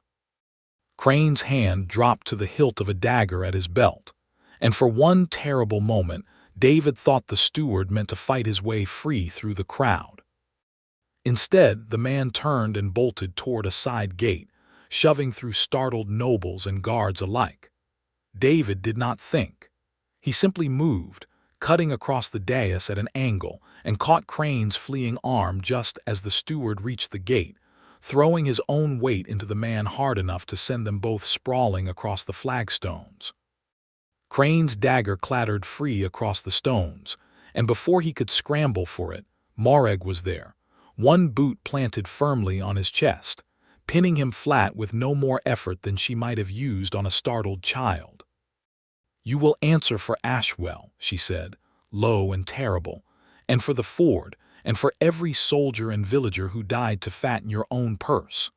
Crane's hand dropped to the hilt of a dagger at his belt, and for one terrible moment David thought the steward meant to fight his way free through the crowd. Instead, the man turned and bolted toward a side gate, shoving through startled nobles and guards alike. David did not think. He simply moved, cutting across the dais at an angle, and caught Crane's fleeing arm just as the steward reached the gate, throwing his own weight into the man hard enough to send them both sprawling across the flagstones. Crane's dagger clattered free across the stones, and before he could scramble for it, Morag was there, one boot planted firmly on his chest, pinning him flat with no more effort than she might have used on a startled child. "You will answer for Ashwell," she said, low and terrible, "and for the ford, and for every soldier and villager who died to fatten your own purse.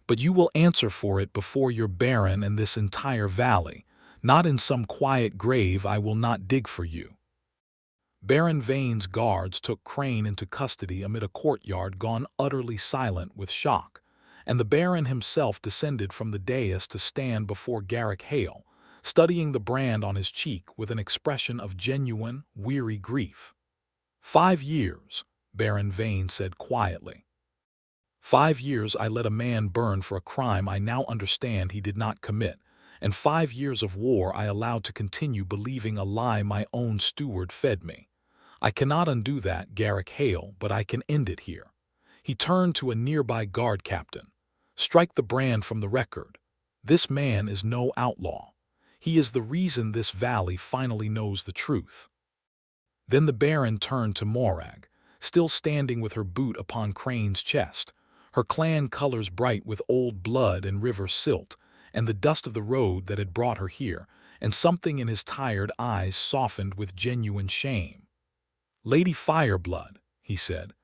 But you will answer for it before your Baron and this entire valley, not in some quiet grave I will not dig for you." Baron Vane's guards took Crane into custody amid a courtyard gone utterly silent with shock, and the Baron himself descended from the dais to stand before Garrick Hale, studying the brand on his cheek with an expression of genuine, weary grief. 5 years, Baron Vane said quietly. 5 years I let a man burn for a crime I now understand he did not commit, and 5 years of war I allowed to continue believing a lie my own steward fed me. I cannot undo that, Garrick Hale, but I can end it here. He turned to a nearby guard captain. "Strike the brand from the record. This man is no outlaw. He is the reason this valley finally knows the truth." Then the Baron turned to Morag, still standing with her boot upon Crane's chest, her clan colors bright with old blood and river silt, and the dust of the road that had brought her here, and something in his tired eyes softened with genuine shame. "Lady Fireblood," he said,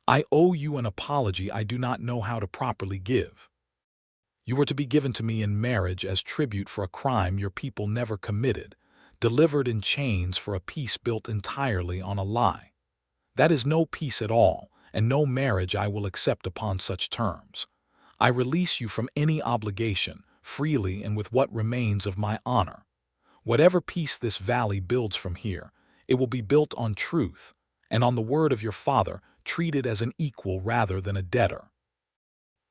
"I owe you an apology I do not know how to properly give. You were to be given to me in marriage as tribute for a crime your people never committed, delivered in chains for a peace built entirely on a lie. That is no peace at all, and no marriage I will accept upon such terms. I release you from any obligation, freely and with what remains of my honor. Whatever peace this valley builds from here, it will be built on truth, and on the word of your father, treated as an equal rather than a debtor."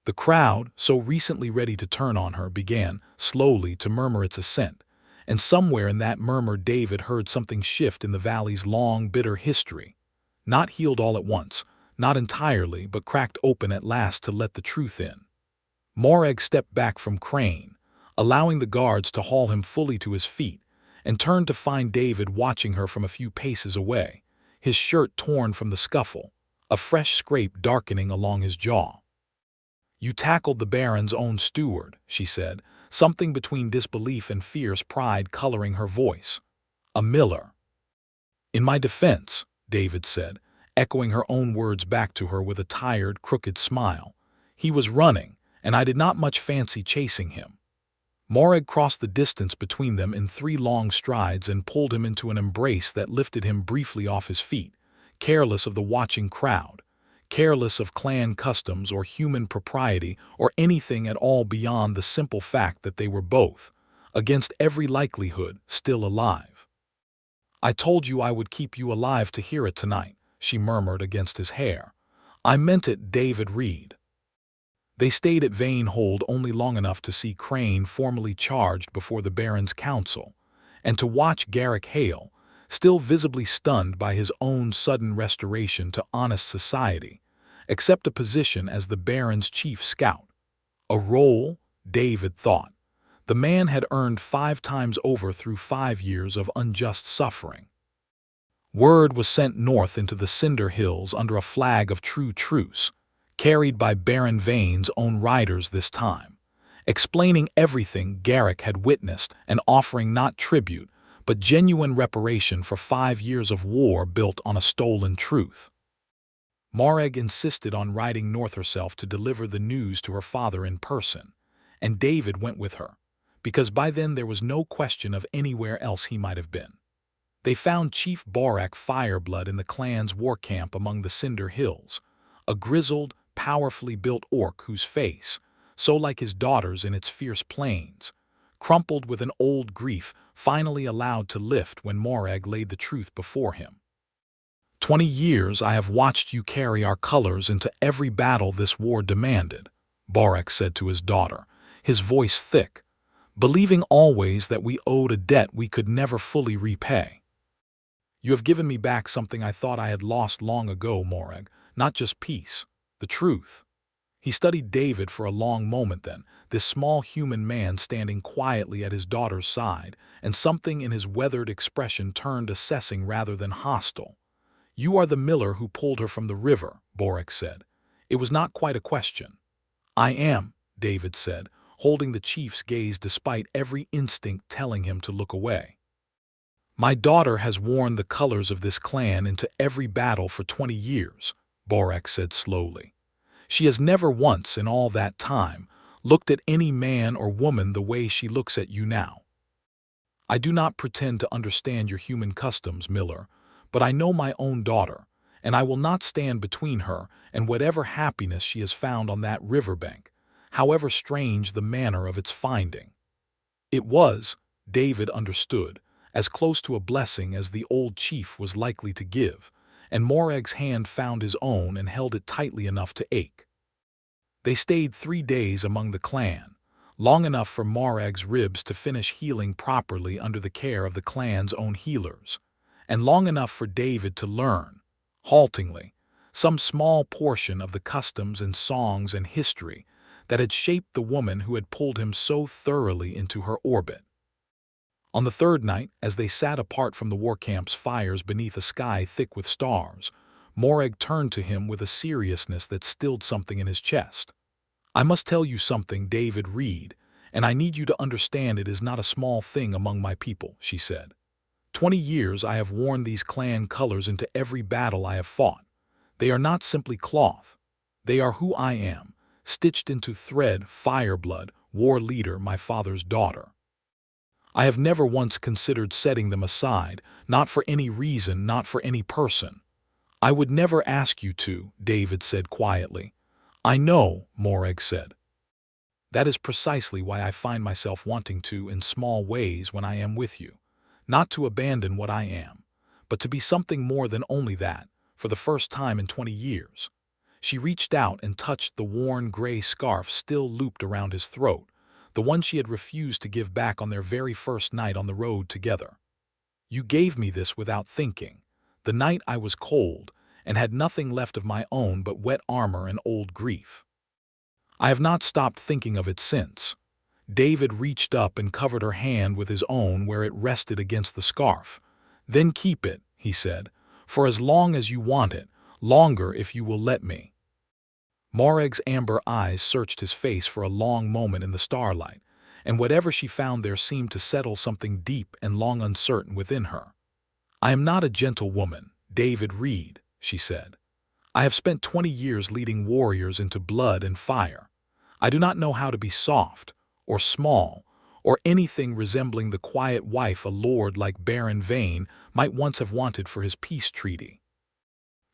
The crowd, so recently ready to turn on her, began, slowly, to murmur its assent, and somewhere in that murmur David heard something shift in the valley's long, bitter history. Not healed all at once, not entirely, but cracked open at last to let the truth in. Morag stepped back from Crane, allowing the guards to haul him fully to his feet, and turned to find David watching her from a few paces away, his shirt torn from the scuffle, a fresh scrape darkening along his jaw. "You tackled the Baron's own steward," she said, something between disbelief and fierce pride coloring her voice. "A miller." "In my defense," David said, echoing her own words back to her with a tired, crooked smile. "He was running, and I did not much fancy chasing him." Morag crossed the distance between them in 3 long strides and pulled him into an embrace that lifted him briefly off his feet, careless of the watching crowd, careless of clan customs or human propriety or anything at all beyond the simple fact that they were both, against every likelihood, still alive. "I told you I would keep you alive to hear it tonight," she murmured against his hair. "I meant it, David Reed." They stayed at Vanehold only long enough to see Crane formally charged before the Baron's council, and to watch Garrick Hale, still visibly stunned by his own sudden restoration to honest society, accept a position as the Baron's chief scout. A role, David thought, the man had earned 5 times over through 5 years of unjust suffering. Word was sent north into the Cinder Hills under a flag of true truce, carried by Baron Vane's own riders this time, explaining everything Garrick had witnessed and offering not tribute, but genuine reparation for 5 years of war built on a stolen truth. Morag insisted on riding north herself to deliver the news to her father in person, and David went with her, because by then there was no question of anywhere else he might have been. They found Chief Morag Fireblood in the clan's war camp among the Cinder Hills, a grizzled, powerfully built orc whose face, so like his daughter's in its fierce plains, crumpled with an old grief finally allowed to lift when Morag laid the truth before him. 20 years I have watched you carry our colors into every battle this war demanded, Morag said to his daughter, his voice thick, believing always that we owed a debt we could never fully repay. You have given me back something I thought I had lost long ago, Morag, not just peace, the truth. He studied David for a long moment then, this small human man standing quietly at his daughter's side, and something in his weathered expression turned assessing rather than hostile. "You are the miller who pulled her from the river," Morag said. It was not quite a question. "I am," David said, holding the chief's gaze despite every instinct telling him to look away. "My daughter has worn the colors of this clan into every battle for 20 years, Morag said slowly. "She has never once in all that time looked at any man or woman the way she looks at you now. I do not pretend to understand your human customs, Miller, but I know my own daughter, and I will not stand between her and whatever happiness she has found on that riverbank, however strange the manner of its finding." It was, David understood, as close to a blessing as the old chief was likely to give, and Morag's hand found his own and held it tightly enough to ache. They stayed 3 days among the clan, long enough for Morag's ribs to finish healing properly under the care of the clan's own healers, and long enough for David to learn, haltingly, some small portion of the customs and songs and history that had shaped the woman who had pulled him so thoroughly into her orbit. On the 3rd night, as they sat apart from the war camp's fires beneath a sky thick with stars, Morag turned to him with a seriousness that stilled something in his chest. "I must tell you something, David Reed, and I need you to understand it is not a small thing among my people," she said. 20 years I have worn these clan colors into every battle I have fought. They are not simply cloth. They are who I am, stitched into thread, Fireblood, war leader, my father's daughter. I have never once considered setting them aside, not for any reason, not for any person. I would never ask you to, David said quietly. "I know," Morag said. "That is precisely why I find myself wanting to, in small ways, when I am with you. Not to abandon what I am, but to be something more than only that, for the first time in 20 years. She reached out and touched the worn gray scarf still looped around his throat, the one she had refused to give back on their very first night on the road together. "You gave me this without thinking, the night I was cold and had nothing left of my own but wet armor and old grief. I have not stopped thinking of it since." David reached up and covered her hand with his own where it rested against the scarf. "Then keep it," he said, "for as long as you want it, longer if you will let me." Morag's amber eyes searched his face for a long moment in the starlight, and whatever she found there seemed to settle something deep and long uncertain within her. "I am not a gentle woman, David Reed," she said. "I have spent 20 years leading warriors into blood and fire. I do not know how to be soft, or small, or anything resembling the quiet wife a lord like Baron Vane might once have wanted for his peace treaty."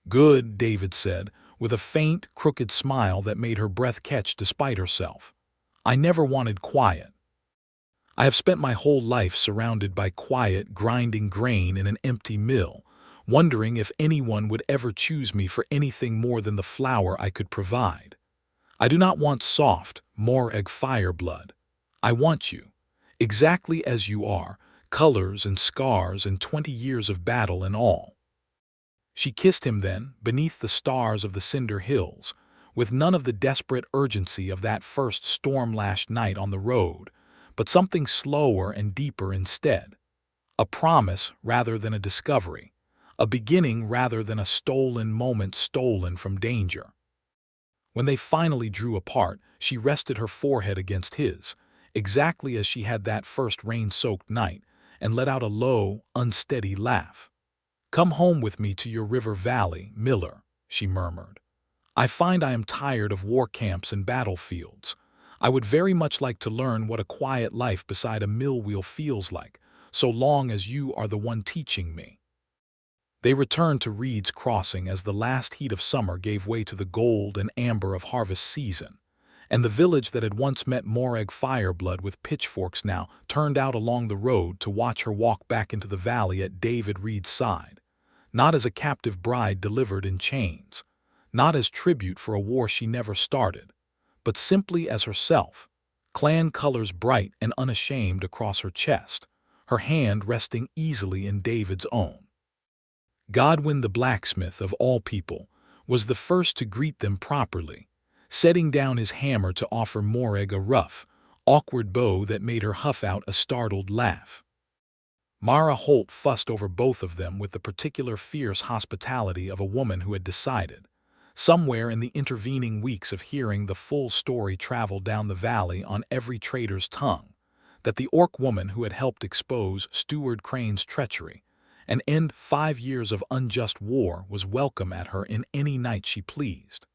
"Good," David said, with a faint, crooked smile that made her breath catch despite herself. "I never wanted quiet. I have spent my whole life surrounded by quiet, grinding grain in an empty mill, wondering if anyone would ever choose me for anything more than the flour I could provide. I do not want soft, Morag Fireblood. I want you, exactly as you are, colors and scars and 20 years of battle and all." She kissed him then, beneath the stars of the Cinder Hills, with none of the desperate urgency of that first storm-lashed night on the road, but something slower and deeper instead. A promise rather than a discovery, a beginning rather than a stolen moment stolen from danger. When they finally drew apart, she rested her forehead against his, exactly as she had that first rain-soaked night, and let out a low, unsteady laugh. "Come home with me to your river valley, Miller," she murmured. "I find I am tired of war camps and battlefields. I would very much like to learn what a quiet life beside a mill wheel feels like, so long as you are the one teaching me." They returned to Reed's Crossing as the last heat of summer gave way to the gold and amber of harvest season, and the village that had once met Morag Fireblood with pitchforks now turned out along the road to watch her walk back into the valley at David Reed's side, not as a captive bride delivered in chains, not as tribute for a war she never started, but simply as herself, clan colors bright and unashamed across her chest, her hand resting easily in David's own. Godwin the blacksmith, of all people, was the first to greet them properly, setting down his hammer to offer Morag a rough, awkward bow that made her huff out a startled laugh. Mara Holt fussed over both of them with the particular fierce hospitality of a woman who had decided, somewhere in the intervening weeks of hearing the full story travel down the valley on every trader's tongue, that the orc woman who had helped expose Steward Crane's treachery and end 5 years of unjust war was welcome at her in any night she pleased.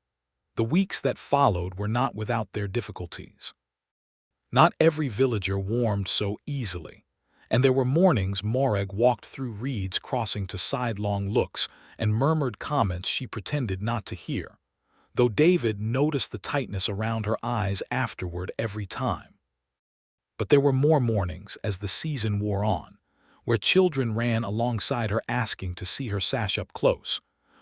The weeks that followed were not without their difficulties. Not every villager warmed so easily, and there were mornings Morag walked through Reed's Crossing to sidelong looks and murmured comments she pretended not to hear, though David noticed the tightness around her eyes afterward every time. But there were more mornings as the season wore on, where children ran alongside her asking to see her sash up close,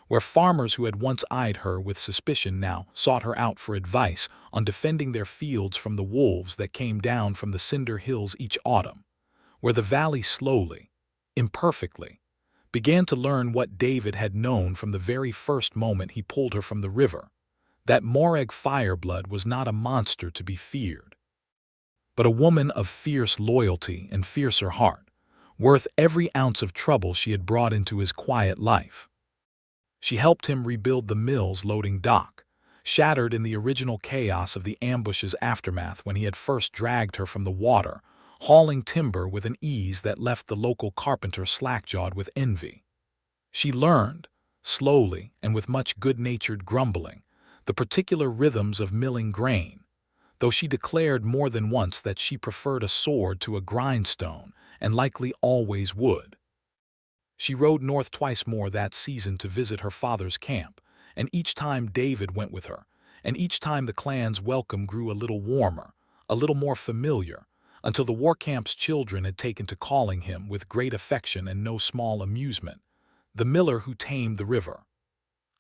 where farmers who had once eyed her with suspicion now sought her out for advice on defending their fields from the wolves that came down from the Cinder Hills each autumn, where the valley slowly, imperfectly, began to learn what David had known from the very first moment he pulled her from the river, that Morag Fireblood was not a monster to be feared, but a woman of fierce loyalty and fiercer heart, worth every ounce of trouble she had brought into his quiet life. She helped him rebuild the mill's loading dock, shattered in the original chaos of the ambush's aftermath when he had first dragged her from the water, hauling timber with an ease that left the local carpenter slack-jawed with envy. She learned, slowly and with much good-natured grumbling, the particular rhythms of milling grain, though she declared more than once that she preferred a sword to a grindstone and likely always would. She rode north twice more that season to visit her father's camp, and each time David went with her, and each time the clan's welcome grew a little warmer, a little more familiar, until the war camp's children had taken to calling him, with great affection and no small amusement, the miller who tamed the river.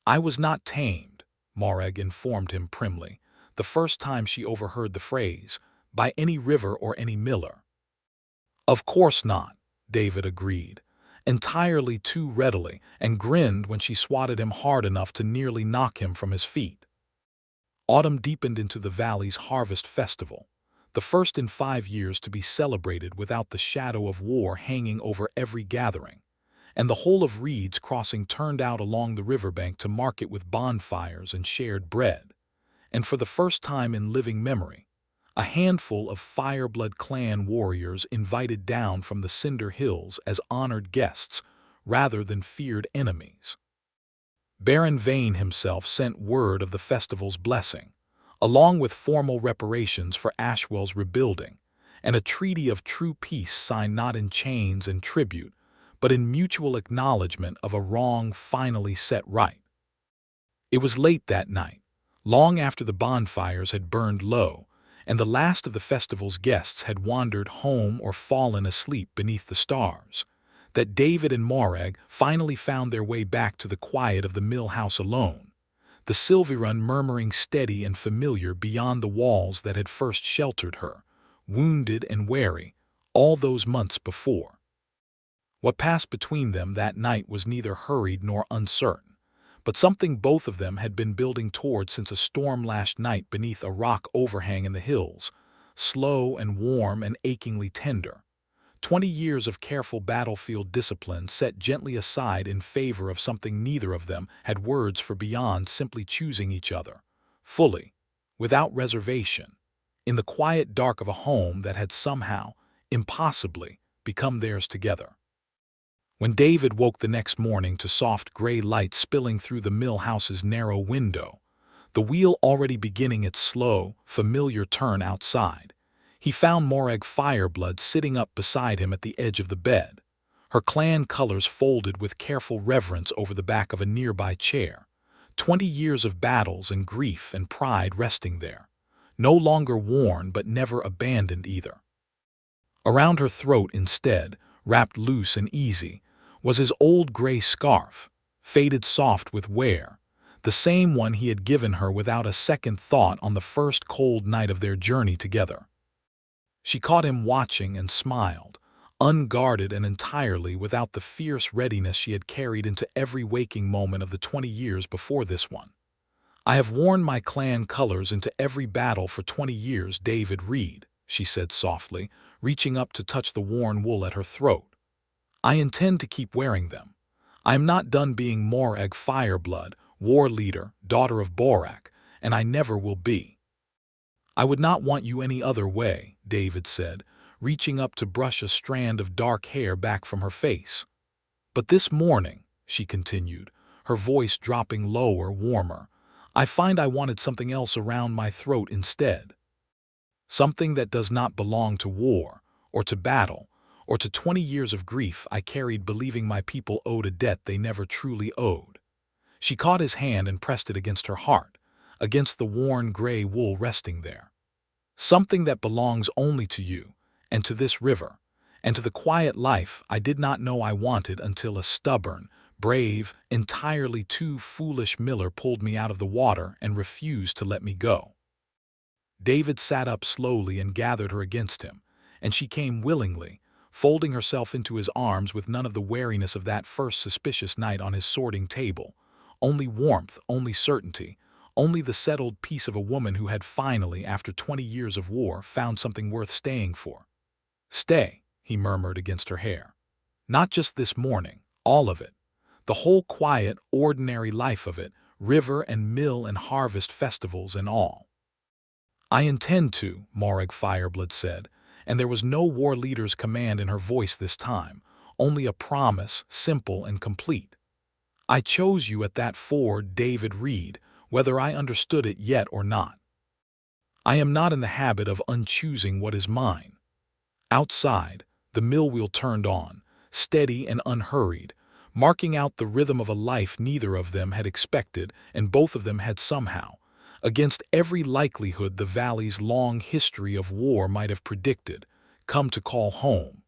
"I was not tamed," Morag informed him primly, the first time she overheard the phrase, "by any river or any miller." "Of course not," David agreed, entirely too readily, and grinned when she swatted him hard enough to nearly knock him from his feet. Autumn deepened into the valley's harvest festival, the first in 5 years to be celebrated without the shadow of war hanging over every gathering, and the whole of Reed's Crossing turned out along the riverbank to mark it with bonfires and shared bread. And for the first time in living memory, a handful of Fireblood clan warriors invited down from the Cinder Hills as honored guests rather than feared enemies. Baron Vane himself sent word of the festival's blessing, along with formal reparations for Ashwell's rebuilding, and a treaty of true peace signed not in chains and tribute, but in mutual acknowledgement of a wrong finally set right. It was late that night, long after the bonfires had burned low, and the last of the festival's guests had wandered home or fallen asleep beneath the stars, that David and Morag finally found their way back to the quiet of the mill house alone, the Sylvirun murmuring steady and familiar beyond the walls that had first sheltered her, wounded and wary, all those months before. What passed between them that night was neither hurried nor uncertain, but something both of them had been building toward since a storm-lashed night beneath a rock overhang in the hills, slow and warm and achingly tender. 20 years of careful battlefield discipline set gently aside in favor of something neither of them had words for beyond simply choosing each other, fully, without reservation, in the quiet dark of a home that had somehow, impossibly, become theirs together. When David woke the next morning to soft gray light spilling through the mill house's narrow window, the wheel already beginning its slow, familiar turn outside, he found Morag Fireblood sitting up beside him at the edge of the bed, her clan colors folded with careful reverence over the back of a nearby chair, 20 years of battles and grief and pride resting there, no longer worn but never abandoned either. Around her throat instead, wrapped loose and easy, was his old gray scarf, faded soft with wear, the same one he had given her without a second thought on the first cold night of their journey together. She caught him watching and smiled, unguarded and entirely without the fierce readiness she had carried into every waking moment of the 20 years before this one. "I have worn my clan colors into every battle for 20 years, David Reed," she said softly, reaching up to touch the worn wool at her throat. "I intend to keep wearing them. I am not done being Morag Fireblood, war leader, daughter of Borak, and I never will be." "I would not want you any other way," David said, reaching up to brush a strand of dark hair back from her face. "But this morning," she continued, her voice dropping lower, warmer, "I find I wanted something else around my throat instead. Something that does not belong to war, or to battle, or to 20 years of grief I carried believing my people owed a debt they never truly owed." She caught his hand and pressed it against her heart, against the worn gray wool resting there. "Something that belongs only to you, and to this river, and to the quiet life I did not know I wanted until a stubborn, brave, entirely too foolish miller pulled me out of the water and refused to let me go." David sat up slowly and gathered her against him, and she came willingly, folding herself into his arms with none of the wariness of that first suspicious night on his sorting table, only warmth, only certainty, only the settled peace of a woman who had finally, after 20 years of war, found something worth staying for. "Stay," he murmured against her hair. "Not just this morning, all of it. The whole quiet, ordinary life of it, river and mill and harvest festivals and all." "I intend to," Morag Fireblood said, and there was no war leader's command in her voice this time, only a promise, simple and complete. "I chose you at that ford, David Reed, whether I understood it yet or not. I am not in the habit of unchoosing what is mine." Outside, the mill wheel turned on, steady and unhurried, marking out the rhythm of a life neither of them had expected and both of them had somehow, against every likelihood the valley's long history of war might have predicted, come to call home.